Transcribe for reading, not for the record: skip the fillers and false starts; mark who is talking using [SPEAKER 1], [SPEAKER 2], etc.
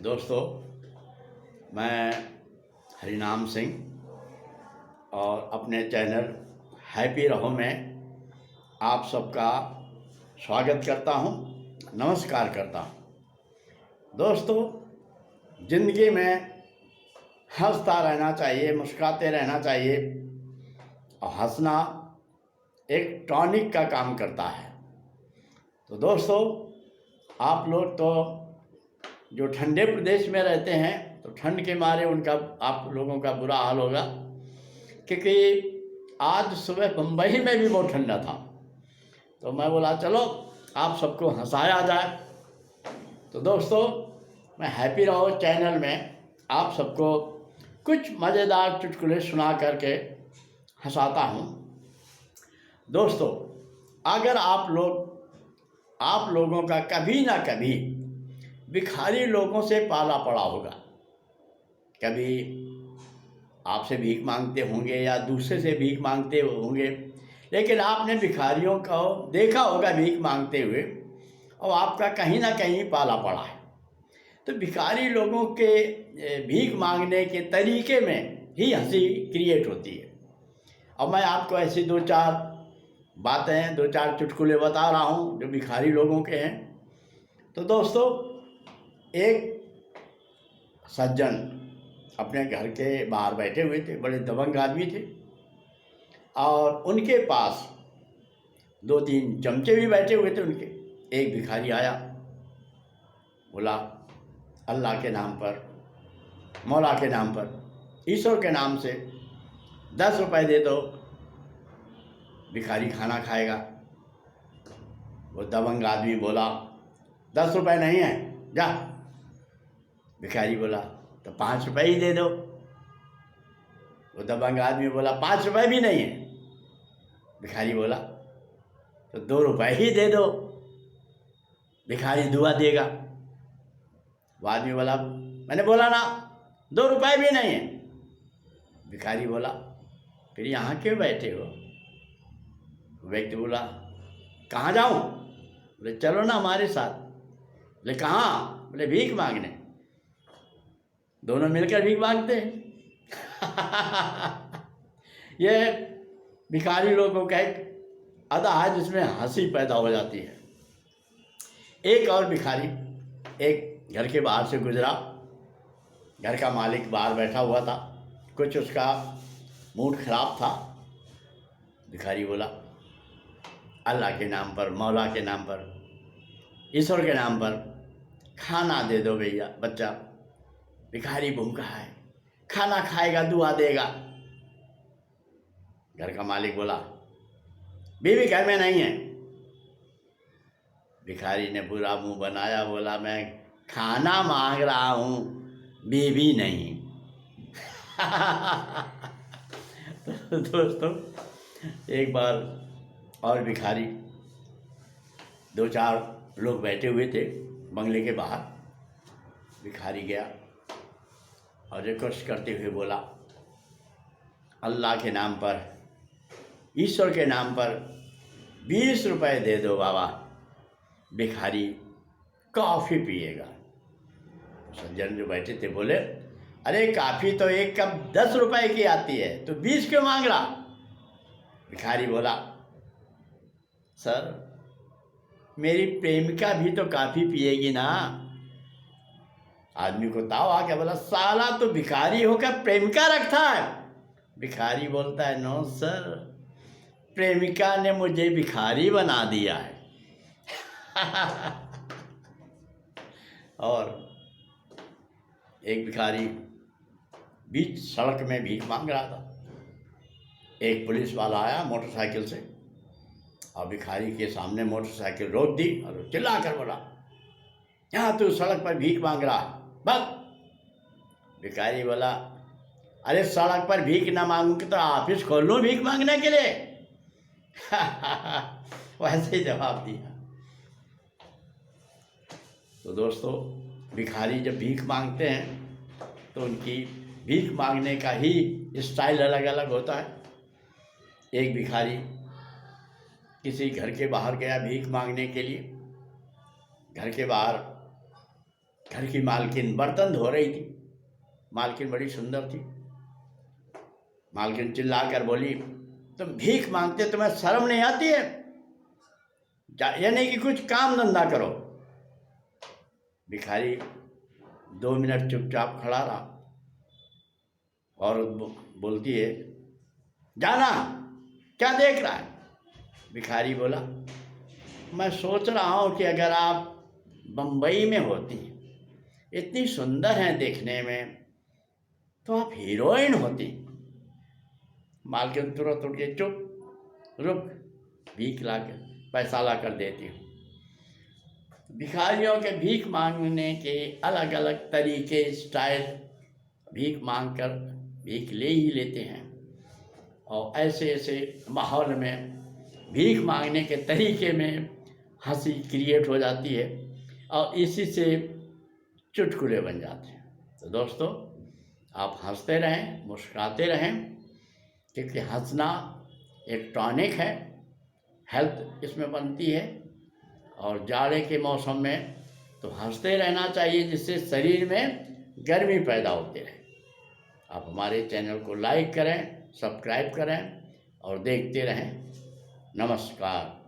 [SPEAKER 1] दोस्तों, मैं हरिनाम सिंह और अपने चैनल हैप्पी रहो में आप सबका स्वागत करता हूं, नमस्कार करता हूं। दोस्तों, ज़िंदगी में हंसता रहना चाहिए, मुस्कुराते रहना चाहिए और हंसना एक टॉनिक का काम करता है। तो दोस्तों, आप लोग तो जो ठंडे प्रदेश में रहते हैं तो ठंड के मारे उनका आप लोगों का बुरा हाल होगा, क्योंकि आज सुबह मुंबई में भी बहुत ठंडा था। तो मैं बोला चलो आप सबको हंसाया जाए। तो दोस्तों, मैं हैप्पी रहो चैनल में आप सबको कुछ मज़ेदार चुटकुले सुना करके हंसाता हूँ। दोस्तों, अगर आप लोगों का कभी ना कभी भिखारी लोगों से पाला पड़ा होगा, कभी आपसे भीख मांगते होंगे या दूसरे से भीख मांगते होंगे, लेकिन आपने भिखारियों को देखा होगा भीख मांगते हुए और आपका कहीं ना कहीं पाला पड़ा है। तो भिखारी लोगों के भीख मांगने के तरीके में ही हंसी क्रिएट होती है। अब मैं आपको ऐसी दो चार चुटकुले बता रहा हूँ जो भिखारी लोगों के हैं। तो दोस्तों, एक सज्जन अपने घर के बाहर बैठे हुए थे, बड़े दबंग आदमी थे और उनके पास दो तीन चमचे भी बैठे हुए थे उनके। एक भिखारी आया, बोला अल्लाह के नाम पर, मौला के नाम पर, ईश्वर के नाम से 10 रुपए दे दो, भिखारी खाना खाएगा। वो दबंग आदमी बोला 10 रुपए नहीं है, जा। भिखारी बोला तो 5 रुपए ही दे दो। वो दबंग आदमी बोला 5 रुपए भी नहीं है। भिखारी बोला तो 2 रुपए ही दे दो, भिखारी दुआ देगा। वो आदमी बोला मैंने बोला ना 2 रुपए भी नहीं है। भिखारी बोला फिर यहाँ क्यों बैठे हो? व्यक्ति बोला कहाँ जाऊँ? बोले चलो ना हमारे साथ। बोले कहाँ? बोले भीख मांगने। दोनों मिलकर भीख मांगते हैं। ये भिखारी लोगों का एक अदा है जिसमें हंसी पैदा हो जाती है। एक और भिखारी एक घर के बाहर से गुजरा। घर का मालिक बाहर बैठा हुआ था, कुछ उसका मूड खराब था। भिखारी बोला अल्लाह के नाम पर, मौला के नाम पर, ईश्वर के नाम पर खाना दे दो भैया बच्चा। भिखारी भूखा है, खाना खाएगा दुआ देगा। घर का मालिक बोला बीवी घर में नहीं है। भिखारी ने बुरा मुंह बनाया, बोला मैं खाना मांग रहा हूँ, बीवी नहीं। तो दोस्तों, एक बार और भिखारी, 2-4 लोग बैठे हुए थे बंगले के बाहर। भिखारी गया और रिक्वेस्ट करते हुए बोला अल्लाह के नाम पर, ईश्वर के नाम पर 20 रुपए दे दो बाबा, भिखारी कॉफ़ी पिएगा। सज्जन जो बैठे थे बोले अरे काफ़ी तो एक कप 10 रुपए की आती है, तो 20 क्यों मांग रहा? भिखारी बोला सर मेरी प्रेमिका भी तो काफ़ी पिएगी ना। आदमी को ताव आ गया, बोला साला तो भिखारी होकर प्रेमिका रखता है। भिखारी बोलता है नो सर, प्रेमिका ने मुझे भिखारी बना दिया है। और एक भिखारी बीच सड़क में भीख मांग रहा था। एक पुलिस वाला आया मोटरसाइकिल से और भिखारी के सामने मोटरसाइकिल रोक दी और चिल्ला कर बोला यहाँ तू सड़क पर भीख मांग रहा, बस। भिखारी बोला अरे सड़क पर भीख ना मांगूंगी तो ऑफिस खोल लूँ भीख मांगने के लिए। वैसे ही जवाब दिया। तो दोस्तों, भिखारी जब भीख मांगते हैं तो उनकी भीख मांगने का ही स्टाइल अलग अलग होता है। एक भिखारी किसी घर के बाहर गया भीख मांगने के लिए। घर के बाहर घर की मालकिन बर्तन धो रही थी। मालकिन बड़ी सुंदर थी। मालकिन चिल्ला कर बोली, तुम भीख मांगते, तुम्हें शर्म नहीं आती है? यानी कि कुछ काम धंधा करो। भिखारी 2 मिनट चुपचाप खड़ा रहा। औरत बोलती है, जाना, क्या देख रहा है? भिखारी बोला, मैं सोच रहा हूँ कि अगर आप बम्बई में होती, इतनी सुंदर हैं देखने में, तो आप हीरोइन होती। मालकिन तुरंत उठ के, चुप, रुक, भीख ला कर पैसा ला कर देती हूँ। भिखारियों के भीख मांगने के अलग अलग तरीके, स्टाइल, भीख मांग कर भीख ले ही लेते हैं। और ऐसे ऐसे माहौल में भीख मांगने के तरीके में हंसी क्रिएट हो जाती है और इसी से चुटकुले बन जाते हैं। तो दोस्तों, आप हंसते रहें, मुस्कुराते रहें, क्योंकि हंसना एक टॉनिक है, हेल्थ इसमें बनती है। और जाड़े के मौसम में तो हंसते रहना चाहिए, जिससे शरीर में गर्मी पैदा होती रहे। आप हमारे चैनल को लाइक करें, सब्सक्राइब करें और देखते रहें। नमस्कार।